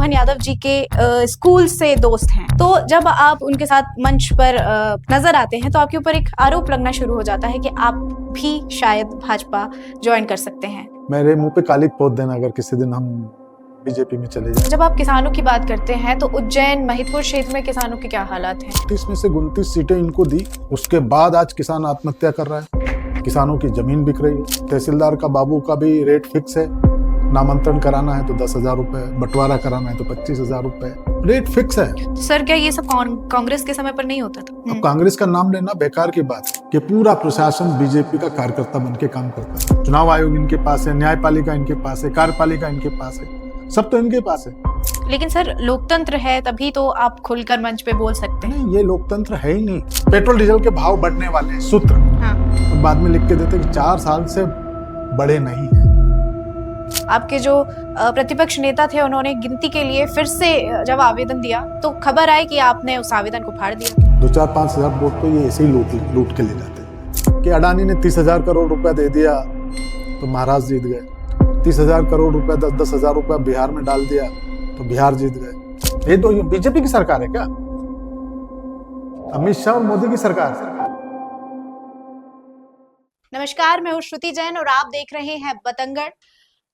मोहन यादव जी के स्कूल से दोस्त हैं, तो जब आप उनके साथ मंच पर नजर आते हैं तो आपके ऊपर एक आरोप लगना शुरू हो जाता है कि आप भी शायद भाजपा ज्वाइन कर सकते हैं। मेरे मुंह पे कालिक पोत देना अगर किसी दिन हम बीजेपी में चले जाए। जब आप किसानों की बात करते हैं तो उज्जैन महिदपुर क्षेत्र में किसानों के क्या हालात हैं? 30 में से 29 सीटें इनको दी, उसके बाद आज किसान आत्महत्या कर रहा है, किसानों की जमीन बिक रही है। तहसीलदार का बाबू का भी रेट फिक्स है, नामांतरण कराना है तो 10,000 रुपए, बंटवारा कराना है तो 25,000 रुपए, रेट फिक्स है। सर क्या ये सब कांग्रेस के समय पर नहीं होता था? अब कांग्रेस का नाम लेना बेकार की बात है कि पूरा प्रशासन बीजेपी का कार्यकर्ता बन के काम करता है। चुनाव आयोग इनके पास है, न्यायपालिका इनके पास है, कार्यपालिका इनके पास है, सब तो इनके पास है। लेकिन सर लोकतंत्र है तभी तो आप खुलकर मंच पे बोल सकते हैं। नहीं, ये लोकतंत्र है ही नहीं। पेट्रोल डीजल के भाव बढ़ने वाले सूत्र हाँ। बाद में लिख के देते कि 4 साल से बड़े नहीं है। आपके जो प्रतिपक्ष नेता थे उन्होंने गिनती के लिए फिर से जब आवेदन दिया तो खबर आई कि आपने उस आवेदन को फाड़ दिया। 2-4-5 हजार वोट तो ये ऐसे ही लूट के ले जाते कि अडानी ने 30,000 करोड़ रुपया दे दिया तो महाराष्ट्र जीत गए, 30,000 करोड़ रुपया 10,000 रुपया बिहार में डाल दिया तो बिहार जीत गए। ये तो बीजेपी की सरकार है क्या? अमित शाह और मोदी की सरकार है। नमस्कार, मैं हूँ श्रुति जैन और आप देख रहे हैं बतंगड़।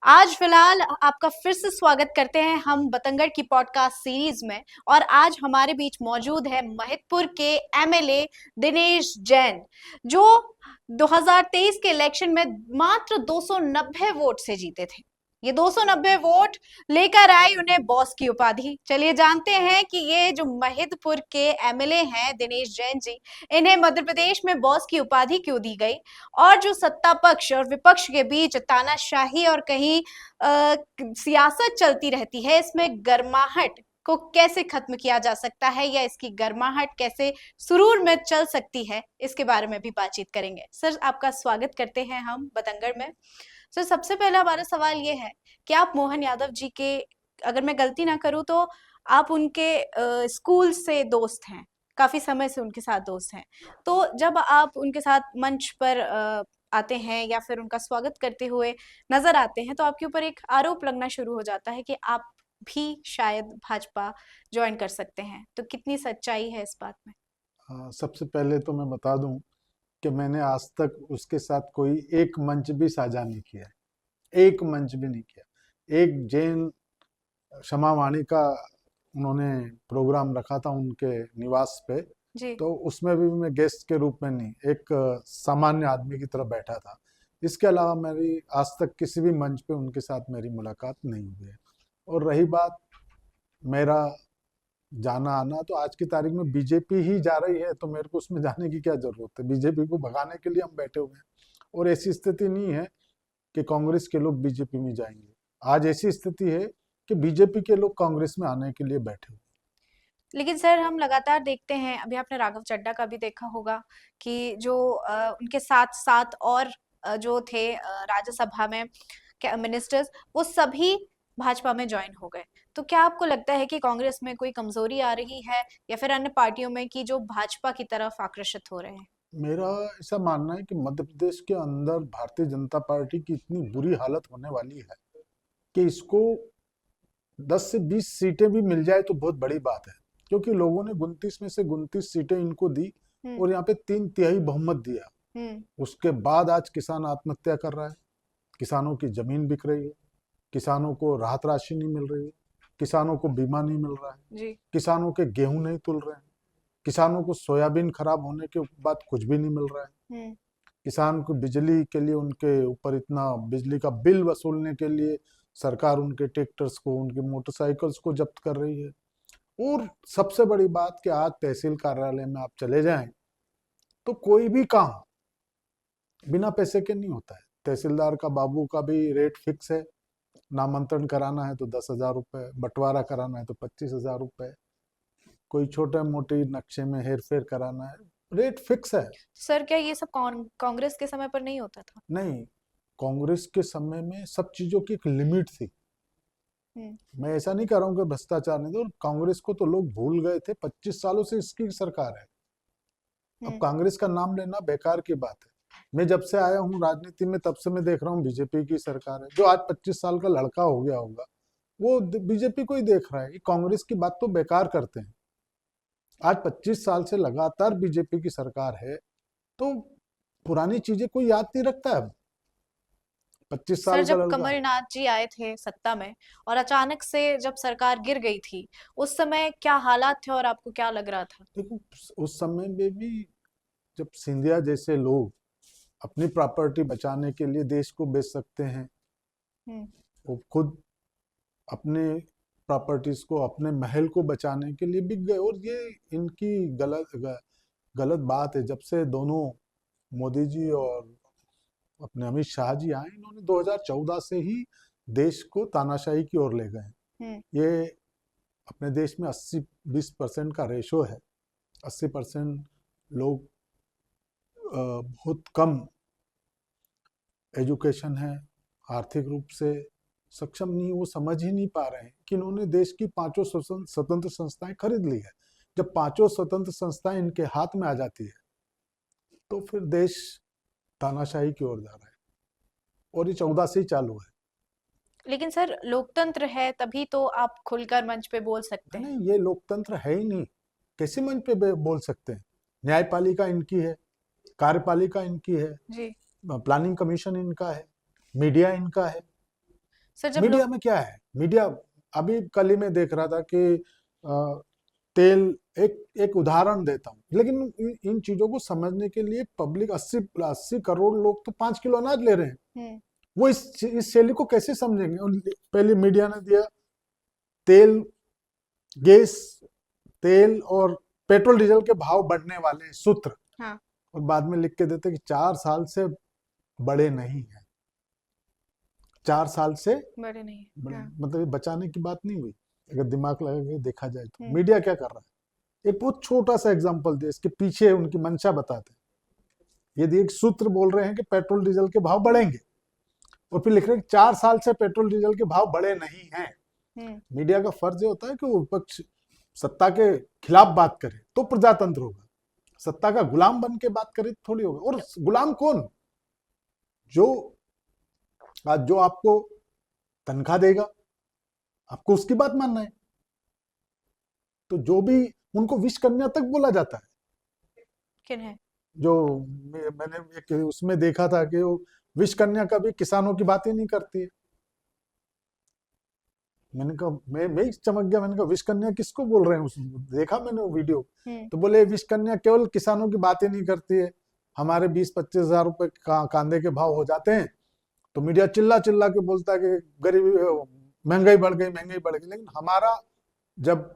आज फिलहाल आपका फिर से स्वागत करते हैं हम बतंगड़ की पॉडकास्ट सीरीज में, और आज हमारे बीच मौजूद है महिदपुर के एमएलए दिनेश जैन, जो 2023 के इलेक्शन में मात्र 290 वोट से जीते थे। ये 290 वोट लेकर आई उन्हें बॉस की उपाधि। चलिए जानते हैं कि ये जो महिदपुर के एमएलए हैं दिनेश जैन जी, इन्हें मध्य प्रदेश में बॉस की उपाधि क्यों दी गई, और जो सत्ता पक्ष और विपक्ष के बीच तानाशाही और कहीं सियासत चलती रहती है, इसमें गर्माहट को कैसे खत्म किया जा सकता है या इसकी गर्माहट कैसे सुरूर में चल सकती है, इसके बारे में भी बातचीत करेंगे। सर आपका स्वागत करते हैं हम बतंगड़ में। सर सबसे पहला हमारा सवाल ये है कि आप मोहन यादव जी के, अगर मैं गलती ना करूं तो आप उनके स्कूल से दोस्त हैं, काफी समय से उनके साथ दोस्त हैं, तो जब आप उनके साथ मंच पर आते हैं या फिर उनका स्वागत करते हुए नजर आते हैं तो आपके ऊपर एक आरोप लगना शुरू हो जाता है कि आप भी शायद भाजपा ज्वाइन कर सकते हैं, तो कितनी सच्चाई है इस बात में? सबसे पहले तो मैं बता दूं कि मैंने आज तक उसके साथ कोई एक मंच भी साझा नहीं किया, एक मंच भी नहीं किया। एक जैन क्षमावाणी का उन्होंने प्रोग्राम रखा था उनके निवास पे जी। तो उसमें भी मैं गेस्ट के रूप में नहीं, एक सामान्य आदमी की तरह बैठा था। इसके अलावा मेरी आज तक किसी भी मंच पे उनके साथ मेरी मुलाकात नहीं हुई है। और रही बात मेरा जाना आना, तो आज की तारीख में बीजेपी ही जा रही है तो मेरे को उसमें जाने की क्या जरूरत है? बीजेपी को भगाने के लिए हम बैठे हुए हैं, और ऐसी स्थिति नहीं है कि कांग्रेस के लोग बीजेपी में जाएंगे। आज ऐसी स्थिति है कि बीजेपी के लोग कांग्रेस में आने के लिए बैठे हुए। लेकिन सर हम लगातार देखते हैं, अभी आपने राघव चड्ढा का भी देखा होगा कि जो उनके साथ साथ और जो थे राज्यसभा में मिनिस्टर्स, वो सभी भाजपा में ज्वाइन हो गए। तो क्या आपको लगता है कि कांग्रेस में कोई कमजोरी आ रही है या फिर अन्य पार्टियों में कि जो भाजपा की तरफ आकर्षित हो रहे हैं? मेरा ऐसा मानना है कि मध्य प्रदेश के अंदर भारतीय जनता पार्टी की इतनी बुरी हालत होने वाली है कि इसको 10 से 20 सीटें भी मिल जाए तो बहुत बड़ी बात है, क्योंकि लोगों ने 29 में से 29 सीटें इनको दी और यहाँ पे 3/3 बहुमत दिया। उसके बाद आज किसान आत्महत्या कर रहा है, किसानों की जमीन बिक रही है, किसानों को राहत राशि नहीं मिल रही है, किसानों को बीमा नहीं मिल रहा है जी। किसानों के गेहूं नहीं तुल रहे हैं, किसानों को सोयाबीन खराब होने के बाद कुछ भी नहीं मिल रहा है, किसान को बिजली के लिए उनके ऊपर इतना बिजली का बिल वसूलने के लिए सरकार उनके ट्रैक्टर्स को, उनकी मोटरसाइकिल्स को जब्त कर रही है। और सबसे बड़ी बात कि आज तहसील कार्यालय में आप चले जाएं तो कोई भी काम बिना पैसे के नहीं होता है। तहसीलदार का बाबू का भी रेट फिक्स है, नामांतरण कराना है तो 10,000 रुपए, बंटवारा कराना है तो 25,000 रुपए, कोई छोटे मोटे नक्शे में हेर फेर कराना है, रेट फिक्स है। सर क्या ये सब कांग्रेस के समय पर नहीं होता था? नहीं, कांग्रेस के समय में सब चीजों की एक लिमिट थी। मैं ऐसा नहीं कह रहा हूँ कि भ्रष्टाचार नहीं था, और कांग्रेस को तो लोग भूल गए थे। 25 सालों से इसकी सरकार है। अब कांग्रेस का नाम लेना बेकार की बात है। मैं जब से आया हूँ राजनीति में तब से मैं देख रहा हूँ बीजेपी की सरकार है। जो आज 25 साल का लड़का हो गया होगा वो बीजेपी को ही देख रहा है। कांग्रेस की बात तो बेकार करते हैं। आज 25 साल से लगातार बीजेपी की सरकार है, तो पुरानी चीजें कोई याद नहीं रखता है। 25 सर साल का जब लड़का। कमलनाथ जी आए थे सत्ता में और अचानक से जब सरकार गिर गई थी, उस समय क्या हालात थे और आपको क्या लग रहा था? देखो, उस समय में भी जब सिंधिया जैसे लोग अपनी प्रॉपर्टी बचाने के लिए देश को बेच सकते हैं, हम्म। वो खुद अपने प्रॉपर्टीज को, अपने महल को बचाने के लिए बिक गए। और ये इनकी गलत बात है। जब से दोनों मोदी जी और अपने अमित शाह जी आए, इन्होंने 2014 से ही देश को तानाशाही की ओर ले गए। हम्म। ये अपने देश में 80-20% का रेशो है। 80% लोग बहुत कम एजुकेशन है, आर्थिक रूप से सक्षम नहीं, वो समझ ही नहीं पा रहे हैं कि इन्होंने देश की 5 स्वतंत्र संस्थाएं खरीद ली है। जब 5 स्वतंत्र संस्थाएं इनके हाथ में आ जाती है, तो फिर देश तानाशाही की ओर जा रहा है। और ये 14 से ही चालू है। लेकिन सर लोकतंत्र है तभी तो आप खुलकर मंच पे बोल सकते हैं। नहीं, ये लोकतंत्र है ही नहीं। कैसे मंच पे बोल सकते हैं? न्यायपालिका इनकी है, कार्यपालिका इनकी है, जी। प्लानिंग कमीशन इनका है, मीडिया इनका है। सर जब मीडिया लोग में क्या है? मीडिया, अभी कल ही मैं देख रहा था कि तेल, एक उदाहरण देता हूँ, लेकिन इन चीजों को समझने के लिए पब्लिक 80 करोड़ लोग तो 5 किलो अनाज ले रहे हैं। वो इस शैली को कैसे समझेंगे? पहले मीडिया ने दिया तेल, गैस, तेल और पेट्रोल डीजल के भाव बढ़ने वाले सूत्र। हाँ। और बाद में लिख के देते कि 4 साल से बड़े नहीं है। 4 साल से बड़े नहीं बड़े, हाँ। मतलब ये बचाने की बात नहीं हुई। अगर दिमाग लगा के देखा जाए तो। हम्म। मीडिया क्या कर रहा है? एक बहुत छोटा सा एग्जांपल दिया, इसके पीछे उनकी मंशा बताते हैं। यदि एक सूत्र बोल रहे हैं कि पेट्रोल डीजल के भाव बढ़ेंगे, और फिर लिख रहे हैं 4 साल से पेट्रोल डीजल के भाव बढ़े नहीं हैं। मीडिया का फर्ज ये होता है कि वो विपक्ष सत्ता के खिलाफ बात करे तो प्रजातंत्र होगा। सत्ता का गुलाम बन के बात करे तो थोड़ी होगा। और गुलाम कौन? जो आपको तनख्वाह देगा, आपको उसकी बात मानना है। तो जो भी, उनको विष कन्या तक बोला जाता है। किन है? जो मैंने एक उसमें देखा था कि वो विष कन्या कभी किसानों की बातें नहीं करती है। मैंने कहा, मैं चमक गया। मैंने कहा विष कन्या किसको बोल रहे हैं? देखा मैंने वो वीडियो, तो बोले विष कन्या केवल किसानों की बातें नहीं करती है। हमारे 20-25 हजार रुपए कांदे के भाव हो जाते हैं तो मीडिया चिल्ला चिल्ला के बोलता है कि गरीबी, महंगाई बढ़ गई, महंगाई बढ़ गई। लेकिन हमारा जब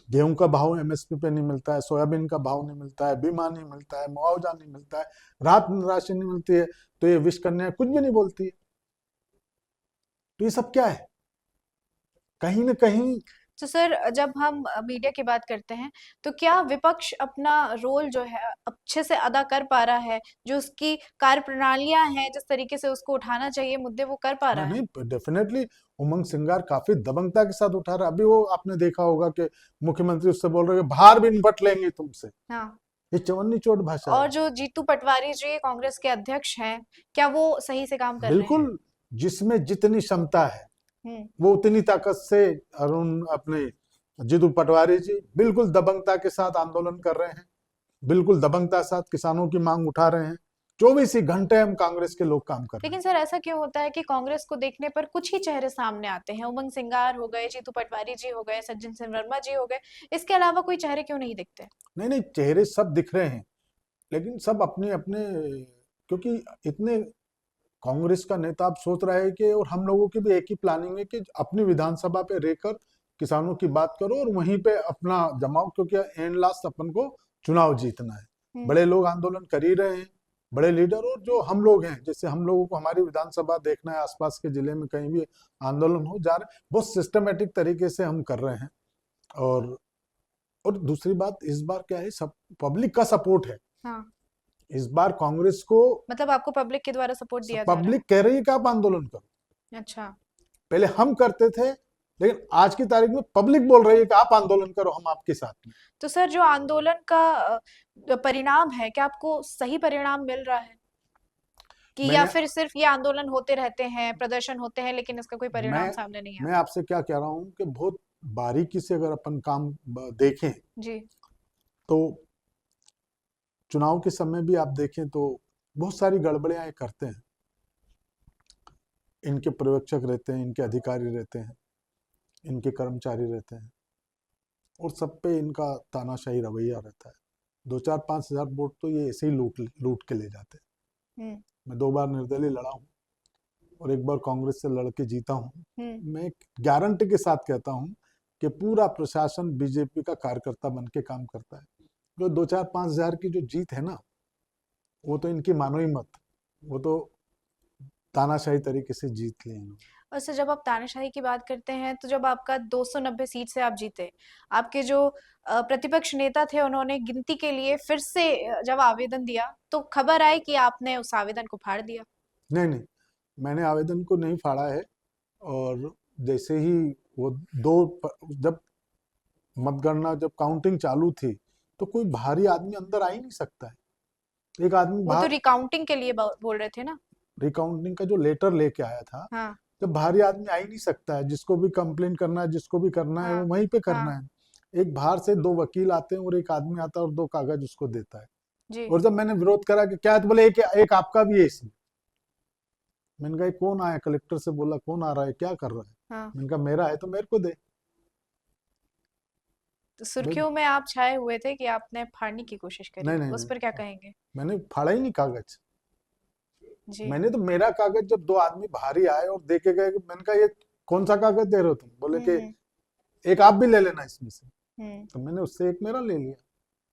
गेहूं का भाव एमएसपी पे नहीं मिलता है, सोयाबीन का भाव नहीं मिलता है, बीमा नहीं मिलता है, मुआवजा नहीं मिलता है, राहत राशि नहीं मिलती है, तो ये विष कन्या कुछ भी नहीं बोलती है। तो ये सब क्या है? कहीं ना कहीं। तो सर जब हम मीडिया की बात करते हैं तो क्या विपक्ष अपना रोल जो है अच्छे से अदा कर पा रहा है? जो उसकी कार्य प्रणालियां हैं, जिस तरीके से उसको उठाना चाहिए मुद्दे, वो कर पा रहा है? नहीं, डेफिनेटली उमंग सिंगार काफी दबंगता के साथ उठा रहा है। अभी वो आपने देखा होगा कि मुख्यमंत्री उससे बोल रहे हैं बाहर भी निपट लेंगे तुमसे। हाँ। ये चवन्नी चोट भाषा और है। जो जीतू पटवारी जी कांग्रेस के अध्यक्ष हैं, क्या वो सही से काम कर रहे हैं? बिल्कुल, जिसमें जितनी क्षमता है वो उतनी ताकत से अरुण अपने जीतू पटवारी जी बिल्कुल दबंगता के साथ आंदोलन कर रहे हैं। बिल्कुल दबंगता के साथ किसानों की मांग उठा रहे हैं। 24 ही घंटे हम कांग्रेस के लोग काम कर रहे हैं। लेकिन सर ऐसा क्यों होता है कि कांग्रेस को देखने पर कुछ ही चेहरे सामने आते हैं? उमंग सिंगार हो गए, जीतू पटवारी जी हो गए, सज्जन सिंह वर्मा जी हो गए, इसके अलावा कोई चेहरे क्यों नहीं दिखते? नहीं नहीं, चेहरे सब दिख रहे हैं, लेकिन सब अपने अपने, क्योंकि इतने कांग्रेस का नेता अब सोच रहा है कि, और हम लोगों की भी एक ही प्लानिंग है कि अपनी विधानसभा पे रहकर किसानों की बात करो और वहीं पे अपना जमाओ, क्योंकि एंड लास्ट अपन को चुनाव जीतना है। बड़े लोग आंदोलन कर ही रहे हैं, बड़े लीडर, और जो हम लोग हैं, जैसे हम लोगों को हमारी विधानसभा देखना है, आसपास के जिले में कहीं भी आंदोलन हो जा रहे, बहुत सिस्टमेटिक तरीके से हम कर रहे हैं। और दूसरी बात, इस बार क्या है, सब पब्लिक का सपोर्ट है। हाँ। इस बार कांग्रेस को मतलब आपको पब्लिक के द्वारा सपोर्ट दिया जा रहा पब्लिक कह रही है कि आप आंदोलन करो। है? अच्छा। पहले हम करते थे, लेकिन आज की तारीख में पब्लिक बोल रही है कि आप आंदोलन करो, हम आपके साथ में। तो सर जो आंदोलन का परिणाम है, क्या आपको सही परिणाम मिल रहा है? कि या मैंने फिर सिर्फ ये आंदोलन होते रहते हैं, प्रदर्शन होते हैं, लेकिन इसका कोई परिणाम मैं सामने नहीं मैं आता? आपसे क्या कह रहा हूँ कि बहुत बारीकी से अगर अपन काम देखें जी। तो चुनाव के समय भी आप देखें तो बहुत सारी गड़बड़ियां ये करते हैं। इनके पर्यवेक्षक रहते हैं, इनके अधिकारी रहते हैं, इनके कर्मचारी रहते हैं और सब पे इनका तानाशाही रवैया रहता है। 2-4-5 हजार वोट तो ये ऐसे ही लूट लूट के ले जाते हैं। हम्म। मैं 2 बार निर्दलीय लड़ा हूँ और 1 बार कांग्रेस से लड़के जीता हूँ। हम्म। मैं गारंटी के साथ कहता हूँ कि पूरा प्रशासन बीजेपी का कार्यकर्ता बन के काम करता है। जो 2-4-5 हजार की जो जीत है ना, वो तो इनकी मानो ही मत, वो तो तानाशाही तरीके से जीत ली इन्होंने। और सर, जब आप तानाशाही की बात करते हैं, तो जब आपका 290 सीट से आप जीते, आपके जो प्रतिपक्ष नेता थे, उन्होंने गिनती के लिए फिर से जब आवेदन दिया, तो खबर आई कि आपने उस आवेदन को फाड़ दिया। नहीं नहीं, मैंने आवेदन को नहीं फाड़ा है। और जैसे ही वो जब मतगणना, जब काउंटिंग चालू थी, तो कोई बाहरी आदमी अंदर आ ही नहीं सकता है। एक आदमी वो तो बाहर रिकाउंटिंग के लिए बोल रहे थे ना? रिकाउंटिंग का जो लेटर लेके आया था, हाँ। जब बाहरी आदमी आ ही नहीं सकता है, जिसको भी कंप्लेन करना है, जिसको भी करना है, वो हाँ। वहीं पे करना हाँ। है। एक बाहर से 2 वकील आते हैं और एक आदमी आता है और 2 कागज उसको देता है। जी। और जब मैंने विरोध करा कि क्या है, तो बोले एक आपका भी है इसमें। मैंने कहा "ये कौन आया?" कलेक्टर से बोला कौन आ रहा है, क्या कर रहा है? हाँ। मैंने कहा मेरा है तो मेरे को दे। तो भाई सुर्खियों में आप छाए हुए थे कि आपने फाड़ने की कोशिश करी, नहीं नहीं उस पर क्या नहीं, कहेंगे? मैंने फाड़ा ही नहीं कागज। जी। मैंने तो मेरा कागज, जब 2 आदमी बाहरी आए और दे के गए, मैंने कहा ये कौन सा कागज दे रहे हो तुम? बोले कि हम्म। एक आप भी ले लेना इसमें से। हम्म। तो मैंने उससे एक मेरा ले लिया।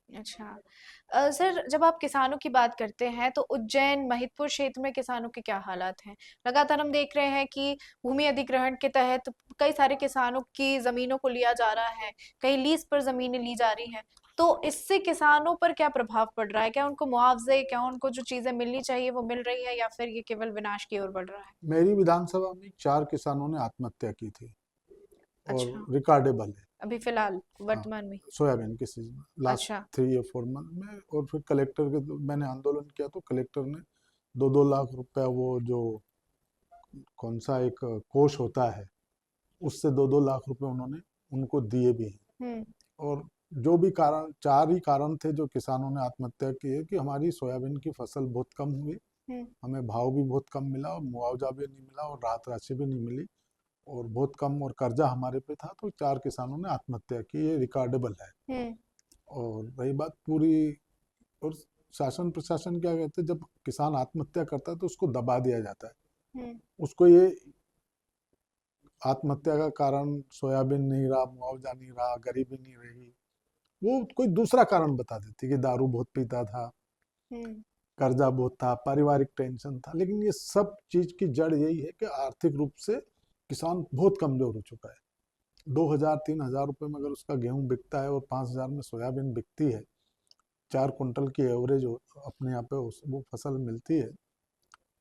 अच्छा। सर, जब आप किसानों की बात करते हैं, तो उज्जैन महितपुर क्षेत्र में किसानों के क्या हालात हैं? लगातार हम देख रहे हैं कि भूमि अधिग्रहण के तहत कई सारे किसानों की जमीनों को लिया जा रहा है, कहीं लीज पर जमीनें ली जा रही हैं। तो इससे किसानों पर क्या प्रभाव पड़ रहा है? क्या उनको मुआवजे, क्या उनको जो चीजें मिलनी चाहिए वो मिल रही है, या फिर ये केवल विनाश की ओर बढ़ रहा है? मेरी विधानसभा में 4 किसानों ने आत्महत्या की थी और अच्छा। रिकॉर्डेबल है। अभी फिलहाल हाँ, वर्तमान में? सोयाबीन के सीजन में लास्ट अच्छा। 3 या 4 मंथ में। और फिर कलेक्टर के, मैंने आंदोलन किया तो कलेक्टर ने 2-2 लाख रुपया, वो जो कौन सा एक कोष होता है, उससे 2-2 लाख रुपए उन्होंने उनको दिए भी हैं। हम्म। और जो भी कारण, 4 ही कारण थे जो किसानों ने आत्महत्या की है, कि हमारी सोयाबीन की फसल बहुत कम हुई, हम्म। हमें भाव भी बहुत कम मिला और मुआवजा भी नहीं मिला और राहत राशि भी नहीं मिली और बहुत कम, और कर्जा हमारे पे था, तो 4 किसानों ने आत्महत्या की, ये रिकॉर्डेबल है। हम्म। और रही बात पूरी, और शासन प्रशासन क्या कहते हैं, जब किसान आत्महत्या करता है तो उसको दबा दिया जाता है। हम्म। उसको ये आत्महत्या का कारण सोयाबीन नहीं रहा, मुआवजा नहीं रहा, गरीबी नहीं रही, वो कोई दूसरा कारण बता देती कि दारू बहुत पीता था, हम्म। कर्जा बहुत था, पारिवारिक टेंशन था। लेकिन ये सब चीज की जड़ यही है कि आर्थिक रूप से किसान बहुत कमजोर हो चुका है। 2,000-3,000 रुपए में अगर उसका गेहूं बिकता है और 5,000 में सोयाबीन बिकती है, 4 कुंटल की एवरेज अपने यहाँ पे वो फसल मिलती है,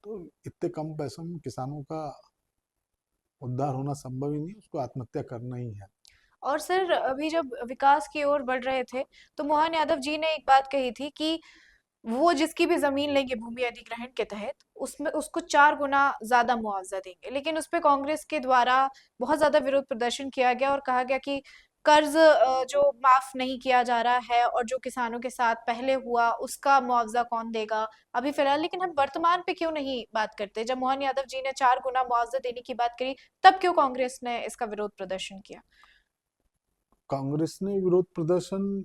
तो इतने कम पैसों में किसानों का उद्धार होना संभव ही नहीं, उसको आत्महत्या करना ही है। और सर, अभी जब विकास की ओर बढ़ रहे थे, तो मोहन यादव जी ने एक बात कही थी कि वो जिसकी भी जमीन लेंगे भूमि अधिग्रहण के तहत, उसमें उसको 4 गुना ज्यादा मुआवजा देंगे। लेकिन उस पे कांग्रेस के द्वारा बहुत ज्यादा विरोध प्रदर्शन किया गया और कहा गया कि कर्ज जो माफ नहीं किया जा रहा है, और जो किसानों के साथ पहले हुआ उसका मुआवजा कौन देगा अभी फिलहाल। लेकिन हम वर्तमान पे क्यों नहीं बात करते? जब मोहन यादव जी ने 4 गुना मुआवजा देने की बात करी, तब क्यों कांग्रेस ने इसका विरोध प्रदर्शन किया? कांग्रेस ने विरोध प्रदर्शन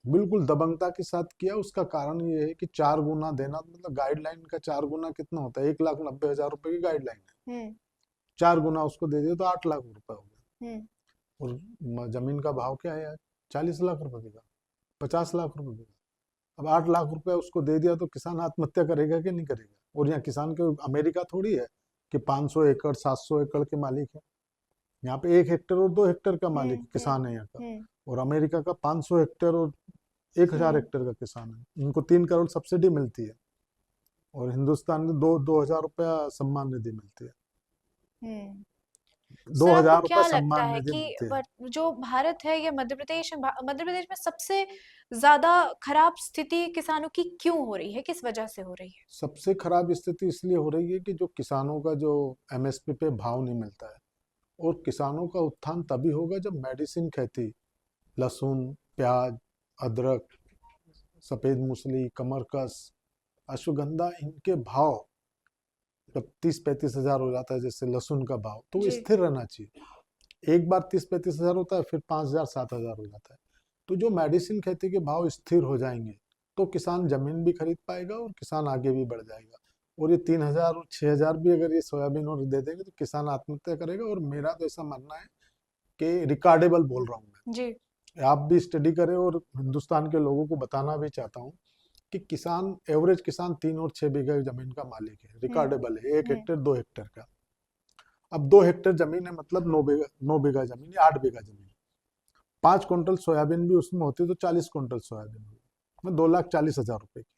बिल्कुल दबंगता के साथ किया। उसका कारण ये है कि 4 गुना देना, मतलब गाइडलाइन का 4 गुना कितना होता है? 1,90,000 रुपए की गाइडलाइन है। हम्म। 4 गुना उसको दे दिया तो 8 लाख रुपए हो गए। हम्म। और जमीन का भाव क्या है यार? 40 लाख रुपए बिका, 50 लाख रुपए बिका। अब 8 लाख रुपए उसको दे दिया तो किसान आत्महत्या करेगा कि नहीं करेगा? और यहाँ किसान के अमेरिका थोड़ी है कि 500 एकड़ 700 एकड़ के मालिक है। यहाँ पे 1 हेक्टर और 2 हेक्टर का हम्म। मालिक हम्म। किसान है यहाँ का। हम्म। और अमेरिका का 500 हेक्टर और 1,000 हम्म। हेक्टर का किसान है, उनको 3 करोड़ सब्सिडी मिलती है। और हिंदुस्तान में 2-2 हजार रुपया सम्मान निधि मिलती है। हम्म। सर आपको 2,000 रुपए क्या लगता सम्मान है निधि कि मिलती है। जो भारत है या मध्य प्रदेश में सबसे ज्यादा खराब स्थिति किसानों की क्यों हो रही है, किस वजह से हो रही है? सबसे खराब स्थिति इसलिए हो रही है कि जो किसानों का जो एमएसपी पे भाव नहीं मिलता है। और किसानों का उत्थान तभी होगा जब मेडिसिन खेती, लहसुन, प्याज, अदरक, सफेद मूसली, कमरकस, अश्वगंधा, इनके भाव जब 30-35 हजार हो जाता है, जैसे लहसुन का भाव, तो वो जी। स्थिर रहना चाहिए। एक बार 30-35 हजार होता है, फिर 5,000 7,000 हो जाता है। तो जो मेडिसिन खेती के भाव स्थिर हो जाएंगे तो किसान जमीन भी खरीद पाएगा और किसान आगे भी बढ़ जाएगा। और ये 3,000 और 6,000 भी अगर ये सोयाबीन और दे देंगे तो किसान आत्महत्या करेगा। और मेरा तो ऐसा मानना है कि रिकॉर्डेबल बोल रहा हूँ मैं, जी। आप भी स्टडी करें और हिंदुस्तान के लोगों को बताना भी चाहता हूँ कि किसान, एवरेज किसान 3 और 6 बीघा जमीन का मालिक है, हम्म। रिकॉर्डेबल है, 1 हम्म। हेक्टेयर 2 हेक्टेयर का। अब 2 हेक्टेयर जमीन है, मतलब 9 बीघा जमीन या 8 बीघा जमीन, 5 क्विंटल सोयाबीन भी उसमें होती तो 40 क्विंटल सोयाबीन हुई, मैं 2,40,000 रुपए की।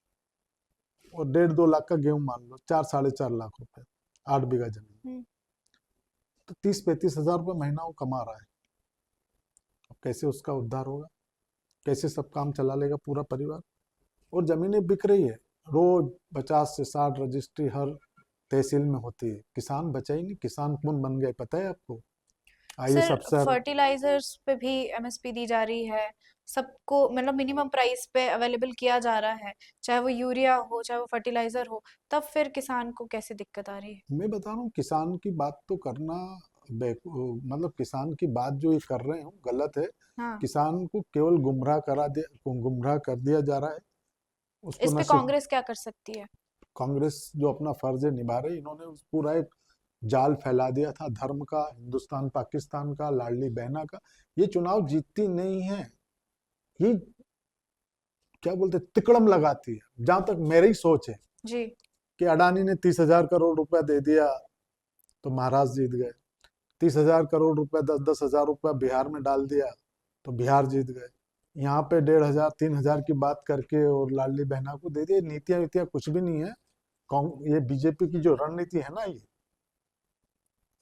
और 1.5-2 लाख का गेहूं मान लो, 4-4.5 लाख रुपए, 8 बीघा जमीन, हम्म। तो 30-35 हजार रुपये महीना वो कमा रहा है। अब कैसे उसका उद्धार होगा, कैसे सब काम चला लेगा पूरा परिवार? और जमीनें बिक रही है, रोज 50 से 60 रजिस्ट्री हर तहसील में होती है, किसान बचा ही नहीं। किसान कौन बन गए पता है आपको? आईएएस सर अफसर। फर्टिलाइजर्स पे भी एमएसपी दी जा रही है, सबको मतलब मिनिमम प्राइस पे अवेलेबल किया जा रहा है, चाहे वो यूरिया हो चाहे वो फर्टिलाइजर हो, तब फिर किसान को कैसे दिक्कत आ रही है? मैं बता रहा हूँ, किसान की बात तो करना मतलब किसान की बात जो ये कर रहे हो गलत है। हाँ। किसान को केवल गुमराह कर दिया जा रहा है। उसको इस न पे सिर्फ कांग्रेस क्या कर सकती है? कांग्रेस जो अपना फर्ज है निभा रही, इन्होंने पूरा एक जाल फैला दिया था धर्म का, हिंदुस्तान पाकिस्तान का, लाडली बहना का। ये चुनाव जीतती नहीं है, ये क्या बोलते हैं, तिकड़म लगाती है। जहां तक मेरी सोच है जी। कि अडानी ने 30,000 करोड़ रुपया दे दिया तो महाराष्ट्र जीत गए, 30,000 करोड़ रुपया, 10-10 हजार रुपया बिहार में डाल दिया तो बिहार जीत गए। यहाँ पे 1,500-3,000 की बात करके और लाडली बहना को दे दिए। नीतियां वीतियां कुछ भी नहीं है। ये बीजेपी की जो रणनीति है ना, ये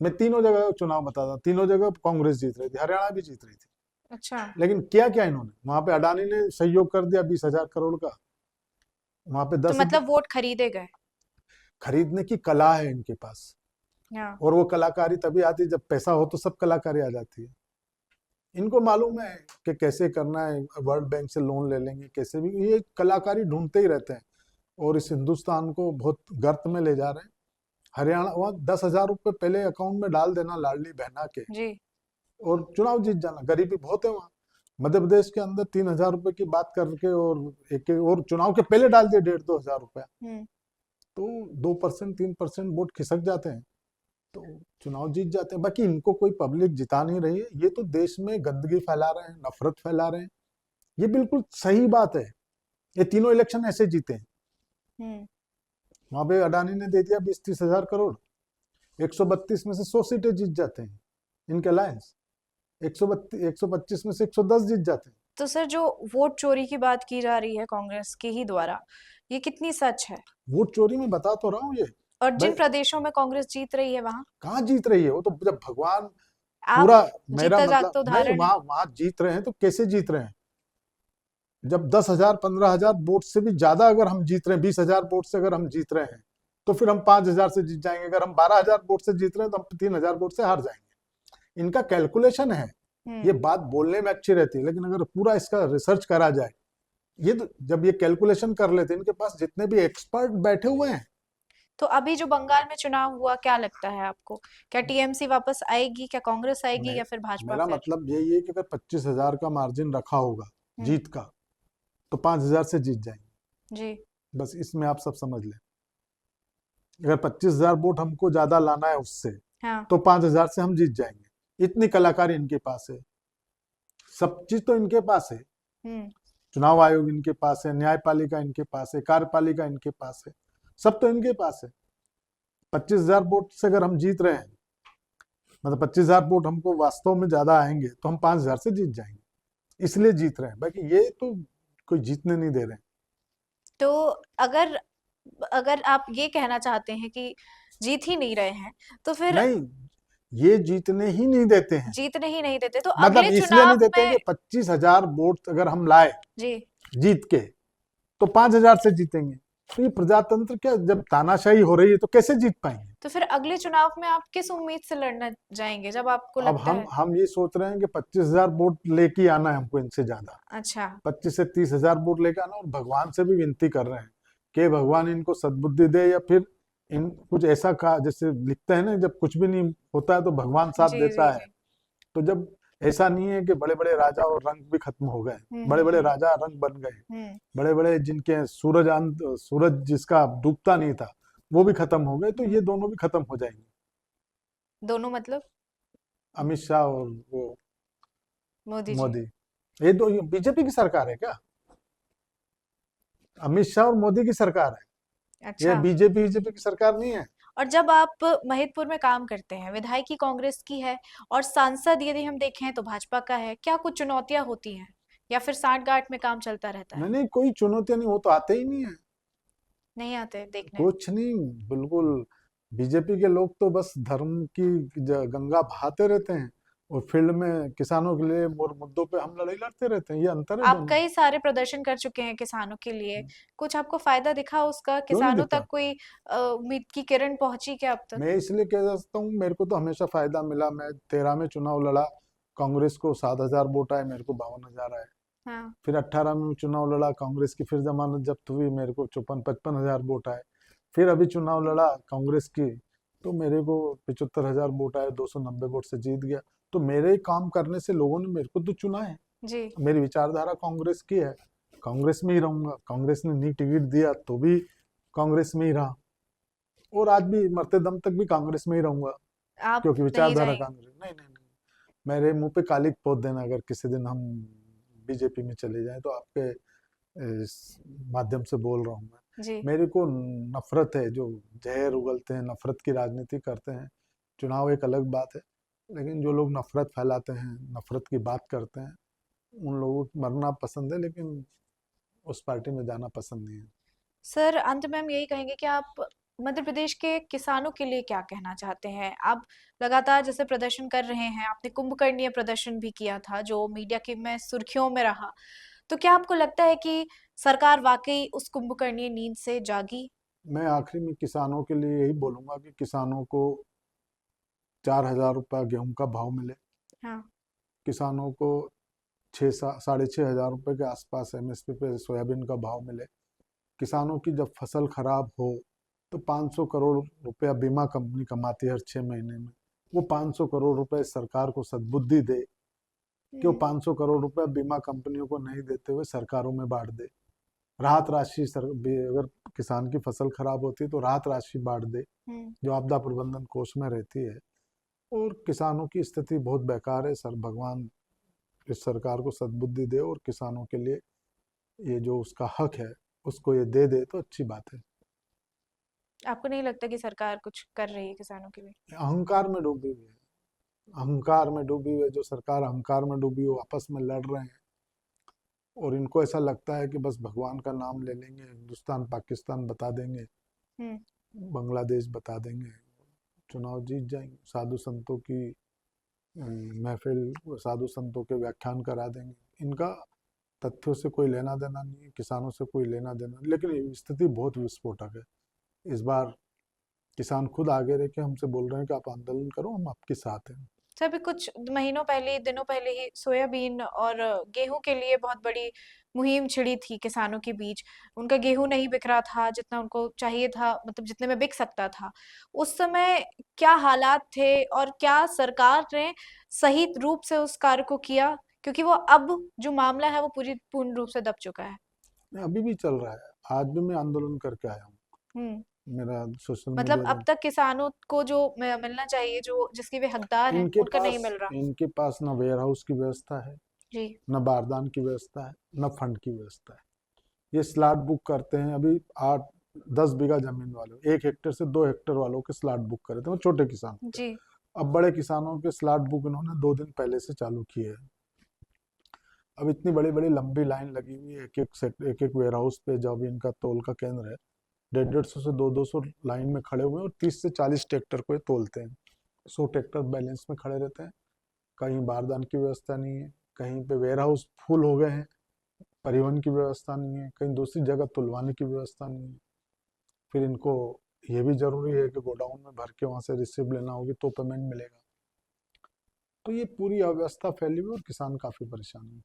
मैं तीनों जगह चुनाव बताता हूँ, तीनों जगह कांग्रेस जीत रही थी, हरियाणा भी जीत रही थी। अच्छा। लेकिन किया क्या इन्होंने? वहां पे अडानी ने सहयोग कर दिया 20,000 करोड़ का, वहां पे तो 10 मतलब वोट खरीदे गए? खरीदने की कला है इनके पास। हाँ। और वो कलाकारी तभी आती है जब पैसा हो, तो सब कलाकारी आ जाती है। इनको मालूम है कि कैसे करना है, वर्ल्ड बैंक से लोन ले लेंगे, कैसे भी ये कलाकारी ढूंढते ही रहते हैं। और इस हिंदुस्तान को बहुत गर्त में ले जा रहे हैं। हरियाणा, वहाँ 10,000 रुपये पहले अकाउंट में डाल देना लाडली बहना के, जी। और चुनाव जीत जाना। गरीबी बहुत है वहाँ। मध्य प्रदेश के अंदर 3,000 रुपए की बात करके और एक और चुनाव के पहले डाल दिए 1.5-2 हजार रुपया, हम्म। तो 2% 3% वोट खिसक जाते हैं, तो चुनाव जीत जाते हैं। बाकी इनको कोई पब्लिक जिता नहीं रही है। ये तो देश में गंदगी फैला रहे हैं, नफरत फैला रहे हैं। ये बिल्कुल सही बात है। ये तीनों इलेक्शन ऐसे जीते हैं। हम्म। वहां पे अडानी ने दे दिया 20-30 हजार करोड़, 132 में से 100 सीटें जीत जाते हैं इनके अलायंस, 125 में से 110 जीत जाते हैं। तो सर जो वोट चोरी की बात की जा रही है कांग्रेस के ही द्वारा, ये कितनी सच है? वोट चोरी में बता तो रहा हूँ ये। और भाई जिन प्रदेशों में कांग्रेस जीत रही है वहां कहाँ जीत रही है? वो तो जब भगवान आप पूरा, मेरा जीता मतलब जागता नहीं, उदाहरण है। वहां वहां जीत रहे हैं तो कैसे जीत रहे हैं? जब 10,000 15,000 वोट से भी ज्यादा अगर हम जीत रहे हैं, 20,000 वोट से अगर हम जीत रहे हैं, तो फिर हम 5,000 से जीत जाएंगे। अगर हम 12,000 वोट से जीत रहे हैं तो हम 3,000 वोट से हार जाएंगे। इनका कैलकुलेशन है। ये हम्म। बात बोलने में अच्छी रहती है, लेकिन अगर पूरा इसका रिसर्च करा जाए, ये तो जब ये कैलकुलेशन कर लेते हैं, इनके पास जितने भी एक्सपर्ट बैठे हुए हैं। तो अभी जो बंगाल में चुनाव हुआ, क्या लगता है आपको? क्या टीएमसी वापस आएगी, क्या कांग्रेस आएगी मैं या फिर भाजपा मेरा फिर? मतलब यही है कि अगर 25,000 का मार्जिन रखा होगा हम्म। जीत का, तो 5,000 से जीत जाएंगे। जी। बस इसमें आप सब समझ लें। अगर 25,000 वोट हमको ज्यादा लाना है उससे, हाँ। तो 5,000 से हम जीत जाएंगे। इतनी कलाकारी इनके पास है, सब चीज तो इनके पास है। हम्म। चुनाव आयोग इनके पास है, न्यायपालिका इनके पास है, कार्यपालिका इनके पास है, सब तो इनके पास है। 25,000 वोट से अगर हम जीत रहे हैं, मतलब 25,000 वोट हमको वास्तव में ज्यादा आएंगे, तो हम 5,000 से जीत जाएंगे, इसलिए जीत रहे हैं। बाकी ये तो कोई जीतने नहीं दे रहे हैं। तो अगर अगर आप ये कहना चाहते हैं कि जीत ही नहीं रहे हैं, तो फिर नहीं, ये जीतने ही नहीं देते हैं। जीतने ही नहीं देते, तो मतलब अगले इसलिए नहीं चुनाव देते में कि 25,000 वोट अगर हम लाए जी जीत के, तो 5,000 से जीतेंगे। तो ये प्रजातंत्र क्या, जब तानाशाही हो रही है तो कैसे जीत पाएंगे? तो फिर अगले चुनाव में आप किस उम्मीद से लड़ना जाएंगे, जब आपको अब लगता है? हम ये सोच रहे हैं कि 25,000 वोट लेके आना है हमको, इनसे ज्यादा अच्छा। 25 से 30,000 वोट लेके आना, और भगवान से भी विनती कर रहे हैं कि भगवान इनको सद्बुद्धि दे, या फिर इन कुछ ऐसा का, जैसे लिखते हैं ना, जब कुछ भी नहीं होता है तो भगवान साथ जी देता जी है। जी। तो जब ऐसा नहीं है कि बड़े बड़े राजा और रंग भी खत्म हो गए, हम्म बड़े हम्म बड़े हम्म राजा रंग बन गए, हम्म। बड़े बड़े जिनके सूरज जिसका डूबता नहीं था वो भी खत्म हो गए, तो ये दोनों भी खत्म हो जाएंगे। दोनों मतलब? अमित शाह और वो मोदी जी। मोदी, ये दो बीजेपी की सरकार है क्या? अमित शाह और मोदी की सरकार है, ये अच्छा। बीजेपी की सरकार नहीं है। और जब आप महिदपुर में काम करते हैं, विधायकी कांग्रेस की है और सांसद यदि हम देखें तो भाजपा का है, क्या कुछ चुनौतियां होती हैं या फिर सांठ गांठ में काम चलता रहता है? नहीं नहीं, कोई चुनौतियां नहीं, वो तो आते ही नहीं है, नहीं आते देखने? कुछ नहीं, बिल्कुल। बीजेपी के लोग तो बस धर्म की गंगा बहाते रहते हैं, और फील्ड में किसानों के लिए और मुद्दों पे हम लड़ाई लड़ते रहते हैं, ये अंतर है आप दोनों। कई सारे प्रदर्शन कर चुके हैं किसानों के लिए, कुछ आपको फायदा दिखा उसका? क्यों नहीं किसानों दिखा? तक कोई उम्मीद की किरण पहुंची क्या अब तक? मैं इसलिए कह सकता हूँ, मेरे को तो हमेशा फायदा मिला। मैं 13 में चुनाव लड़ा, कांग्रेस को 7,000 वोट आए, मेरे को 52,000 आए। हाँ। फिर 18 में चुनाव लड़ा, कांग्रेस की फिर जमानत जब्त हुई, मेरे को 55,000 वोट आए। फिर अभी चुनाव लड़ा कांग्रेस की, तो मेरे को 75,000 वोट आए, 290 वोट से जीत गया। तो मेरे काम करने से लोगों ने मेरे को तो चुना है, जी। मेरी विचारधारा कांग्रेस की है, कांग्रेस में ही रहूंगा। कांग्रेस ने नहीं टिकट दिया तो भी कांग्रेस में ही रहा, और आज भी मरते दम तक भी कांग्रेस में ही रहूंगा, आप क्योंकि नहीं विचारधारा जाएंगे? कांग्रेस। नहीं नहीं नहीं, मेरे मुंह पे कालिक पोत देना अगर किसी दिन हम बीजेपी में चले जाएं, तो आपके इस माध्यम से बोल रहा हूँ मैं। जी। मेरे को नफरत है, जो जहर उगलते हैं, नफरत की राजनीति करते हैं। चुनाव एक अलग बात है, लेकिन जो लोग नफरत फैलाते हैं, नफरत की बात करते हैं, उन लोगों को मरना पसंद है, लेकिन उस पार्टी में जाना पसंद नहीं है। सर, अंत में हम यही कहेंगे कि आप मध्य प्रदेश के किसानों के लिए क्या कहना चाहते हैं? आप लगातार जैसे प्रदर्शन कर रहे हैं, आपने कुंभकर्णीय प्रदर्शन भी किया था जो मीडिया की में सुर्खियों में रहा, तो क्या आपको लगता है कि सरकार वाकई उस कुंभकर्णीय नींद से जागी? मैं आखिरी में किसानों के लिए यही बोलूंगा कि किसानों को 4,000 रुपया गेहूं का भाव मिले, हाँ। किसानों को 6,500 रुपये के आसपास एमएसपी पे सोयाबीन का भाव मिले, किसानों की जब फसल खराब हो तो 500 करोड़ रुपया बीमा कंपनी कमाती है हर 6 महीने में, वो 500 करोड़ रुपए सरकार को सद्बुद्धि दे कि वो हम्म 500 करोड़ रुपया बीमा कंपनियों को नहीं देते हुए सरकारों में बांट दे। राहत राशि अगर किसान की फसल खराब होती है तो राहत राशि बांट दे, हम्म। जो आपदा प्रबंधन कोष में रहती है। और किसानों की स्थिति बहुत बेकार है सर, भगवान इस सरकार को सद्बुद्धि दे और किसानों के लिए ये जो उसका हक है उसको ये दे दे तो अच्छी बात है। आपको नहीं लगता कि सरकार कुछ कर रही है किसानों के लिए? अहंकार में डूबी हुई है, अहंकार में डूबी हुई है, जो सरकार अहंकार में डूबी है, वो आपस में लड़ रहे हैं, और इनको ऐसा लगता है कि बस भगवान का नाम ले लेंगे, हिंदुस्तान पाकिस्तान बता देंगे, हम्म। बांग्लादेश बता देंगे, चुनाव जीत जाएंगे, साधु संतों की महफिल, साधु संतों के व्याख्यान करा देंगे। इनका तथ्यों से कोई लेना देना नहीं है, किसानों से कोई लेना देना नहीं। लेकिन स्थिति बहुत विस्फोटक है इस बार। किसान खुद आगे रह के हमसे बोल रहे हैं कि आप आंदोलन करो, हम आपके साथ हैं। सर, अभी कुछ महीनों पहले, दिनों पहले ही सोयाबीन और गेहूं के लिए बहुत बड़ी मुहिम छिड़ी थी किसानों के बीच। उनका गेहूं नहीं बिक रहा था जितना उनको चाहिए था, मतलब जितने में बिक सकता था। उस समय क्या हालात थे और क्या सरकार ने सही रूप से उस कार्य को किया? क्योंकि वो अब जो मामला है वो पूर्ण रूप से दब चुका है। अभी भी चल रहा है, आज भी मैं आंदोलन करके आया हूँ। हम्म। मेरा सोशल मतलब मीडिया अब तक किसानों को जो मिलना चाहिए, जो जिसके वे हकदार हैं, उनका नहीं मिल रहा। इनके पास ना वेयर हाउस की व्यवस्था है, जी। न बारदान की व्यवस्था है, न फंड की व्यवस्था है। ये स्लॉट बुक करते हैं, अभी 8-10 बीघा जमीन वालों, 1 हेक्टेयर से 2 हेक्टेयर वालों के स्लॉट बुक करे थे, वो छोटे किसानों के। जी। अब बड़े किसानों के स्लॉट बुक इन्होंने 2 दिन पहले से चालू किए हैं। अब इतनी बड़ी बड़ी लंबी लाइन लगी हुई है एक एक वेयर हाउस पे, जब इनका तोल का केंद्र है, 150-150 से 200 लाइन में खड़े हुए हैं, और 30 से 40 ट्रैक्टर को ये तोलते हैं। 100 ट्रैक्टर बैलेंस में खड़े रहते हैं, कहीं बारदान की व्यवस्था नहीं है, कहीं पे वेयर हाउस फुल हो गए हैं, परिवहन की व्यवस्था नहीं है, कहीं दूसरी जगह तुलवाने की व्यवस्था नहीं है। फिर इनको ये भी जरूरी है कि गोडाउन में भर के वहां से रिसिप्ट लेना होगी तो पेमेंट मिलेगा। तो ये पूरी अव्यवस्था फैली हुई और किसान काफी परेशान है।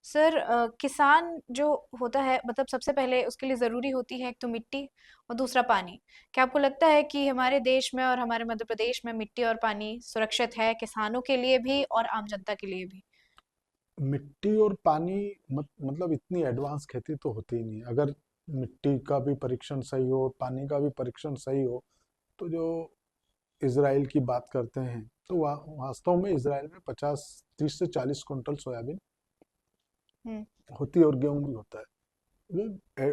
सर किसान जो होता है मतलब सबसे पहले उसके लिए ज़रूरी होती है एक तो मिट्टी और दूसरा पानी। क्या आपको लगता है कि हमारे देश में और हमारे मध्य प्रदेश में मिट्टी और पानी सुरक्षित है किसानों के लिए भी और आम जनता के लिए भी? मिट्टी और पानी मतलब इतनी एडवांस खेती तो होती ही नहीं है। अगर मिट्टी का भी परीक्षण सही हो और पानी का भी परीक्षण सही हो तो जो इसराइल की बात करते हैं तो वास्तव में इसराइल में 30 से 40 क्विंटल सोयाबीन हम्म। होती है और गेहूं भी होता है। वो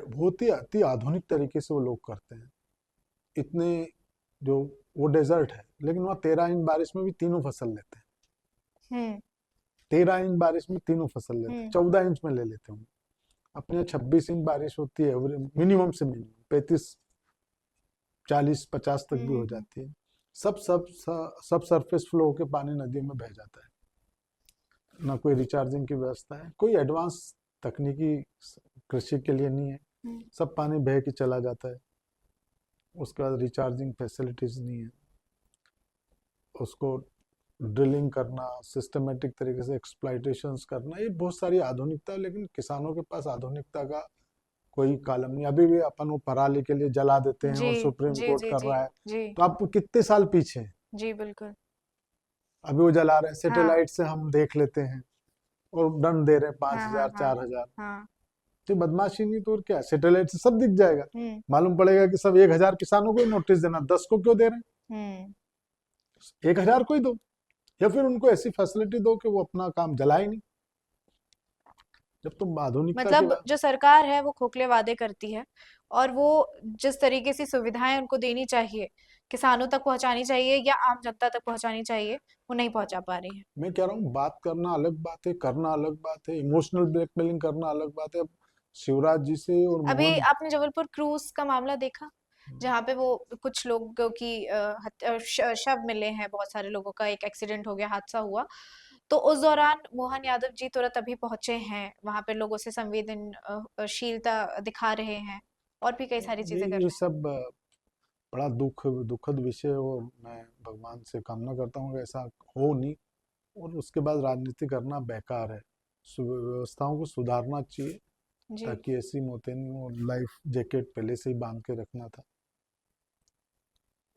बहुत ही अति आधुनिक तरीके से वो लोग करते हैं। इतने जो वो डेजर्ट है लेकिन वहाँ 13 इंच बारिश में भी तीनों फसल लेते हैं। हम्म। 13 इंच बारिश में तीनों फसल लेते हैं, हम्म। 14 इंच में ले लेते हैं। अपने यहाँ 26 इंच बारिश होती है, मिनिमम से मिनिमम 35, 40, 50 तक भी हो हम्म। जाती है। सब सरफेस फ्लो होकर पानी नदियों में बह जाता है। ना कोई रिचार्जिंग की व्यवस्था है, कोई एडवांस तकनीकी कृषि के लिए नहीं है। हम्म। सब पानी बह के चला जाता है। उसके बाद रिचार्जिंग फैसिलिटीज नहीं है। उसको ड्रिलिंग करना, सिस्टमेटिक तरीके से एक्सप्लाइटेशंस करना, ये बहुत सारी आधुनिकता है, लेकिन किसानों के पास आधुनिकता का कोई कालम नहीं। अभी भी अपन वो पराली के लिए जला देते हैं जी और सुप्रीम जी कोर्ट जी कर जी रहा है। जी तो आप कितने साल पीछे हैं? जी बिल्कुल। अभी वो जला रहे हैं, हाँ सैटेलाइट से हम देख लेते हैं और दंड दे रहे हैं पांच हाँ हाँ हजार हाँ 4,000। हाँ। तो बदमाशी नहीं तो और क्या, सैटेलाइट से सब दिख जाएगा। हम्म। मालूम पड़ेगा कि सब 1,000 किसानों को ही नोटिस देना, 10 को क्यों दे रहे हम्म। हैं? 1,000 को ही दो, या फिर उनको ऐसी फैसिलिटी दो कि वो अपना काम जलाए नहीं। जब तुम आधुनिकता की मतलब बात। जो सरकार है वो खोखले वादे करती है और वो जिस तरीके से सुविधाएं उनको देनी चाहिए किसानों तक पहुंचानी चाहिए या आम जनता तक पहुंचानी चाहिए वो नहीं पहुंचा पा रही है। मैं कह रहा हूँ, बात करना अलग बात है, करना अलग बात है, इमोशनल ब्लैकमेलिंग करना अलग बात है। अब शिवराज जी से और अभी मोहन। आपने जबलपुर क्रूज का मामला देखा जहाँ पे वो कुछ लोगों की शव मिले हैं, बहुत सारे लोगों का एक एक्सीडेंट हो गया, हादसा हुआ। तो उस दौरान मोहन यादव जी तुरंत अभी पहुंचे हैं वहां पे, लोगों से संवेदनशीलता दिखा रहे हैं और भी कई सारी चीजें कर ये रहे हैं। सब बड़ा दुखद विषय है और मैं भगवान से कामना करता हूँ कि ऐसा हो नहीं। और उसके बाद राजनीति करना बेकार है। व्यवस्थाओं को सुधारना चाहिए जी ताकि ऐसी मौतें नहीं हो। लाइफ जैकेट पहले से ही बांध के रखना था।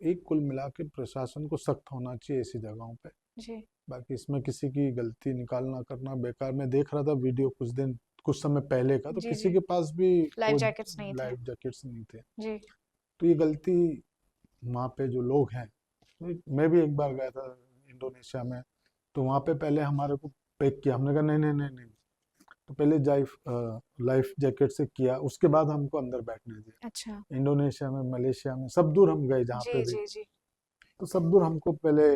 एक कुल मिला के प्रशासन को सख्त होना चाहिए ऐसी जगहों पे। जी। बाकी इसमें किसी की गलती निकालना करना बेकार। मैं देख रहा था वीडियो कुछ समय पहले का, तो जी किसी जी। के पास भी लाइफ वो जैकेट्स नहीं थे। लाइफ जैकेट्स नहीं थे। जी। तो ये गलती वहाँ पे जो लोग हैं, मैं भी एक बार गया था इंडोनेशिया में। तो वहाँ पे पहले हमारे को पैक किया, हमने कहा नहीं नहीं नहीं नहीं। तो पहले लाइफ जैकेट से किया, उसके बाद हमको अंदर बैठने दिया। अच्छा। इंडोनेशिया में, मलेशिया में, सब दूर हम गए जहाँ जी पे भी। जी जी। तो सब दूर हमको पहले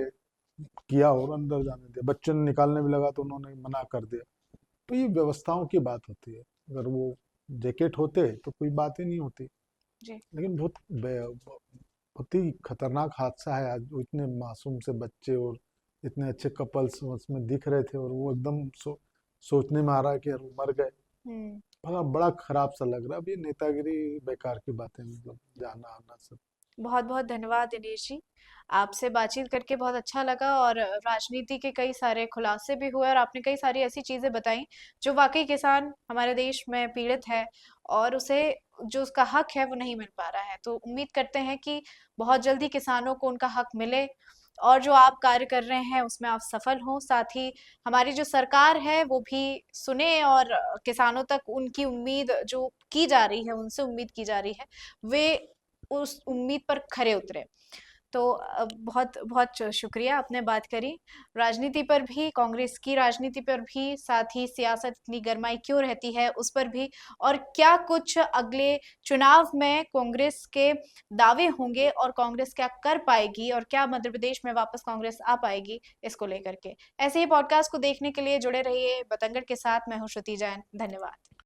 किया और अंदर जाने दिया। बच्चों ने निकालने में लगा तो उन्होंने मना कर दिया। तो ये व्यवस्थाओं की बात होती है। अगर वो जैकेट होते तो कोई बात ही नहीं होती। जी। लेकिन बहुत ही खतरनाक हादसा है आज। वो इतने मासूम से बच्चे और इतने अच्छे कपल्स उसमें दिख रहे थे और वो एकदम सोचने में आ रहा है कि यार वो मर गए। हम्म। बड़ा बड़ा खराब सा लग रहा है। अब ये नेतागिरी बेकार की बातें, मतलब जाना आना सब। बहुत बहुत धन्यवाद दिनेश जी, आपसे बातचीत करके बहुत अच्छा लगा और राजनीति के कई सारे खुलासे भी हुए और आपने कई सारी ऐसी चीजें बताई जो वाकई किसान हमारे देश में पीड़ित है और उसे जो उसका हक है वो नहीं मिल पा रहा है। तो उम्मीद करते हैं कि बहुत जल्दी किसानों को उनका हक मिले और जो आप कार्य कर रहे हैं उसमें आप सफल हों। साथ ही हमारी जो सरकार है वो भी सुने और किसानों तक उनकी उम्मीद जो की जा रही है, उनसे उम्मीद की जा रही है, वे उस उम्मीद पर खरे उतरे। तो बहुत बहुत शुक्रिया, आपने बात करी राजनीति पर भी, कांग्रेस की राजनीति पर भी, साथ ही सियासत इतनी गरमाई क्यों रहती है उस पर भी, और क्या कुछ अगले चुनाव में कांग्रेस के दावे होंगे और कांग्रेस क्या कर पाएगी और क्या मध्य प्रदेश में वापस कांग्रेस आ पाएगी, इसको लेकर के। ऐसे ही पॉडकास्ट को देखने के लिए जुड़े रहिए बतंगड़ के साथ। मैं हूँ श्रुति जैन, धन्यवाद।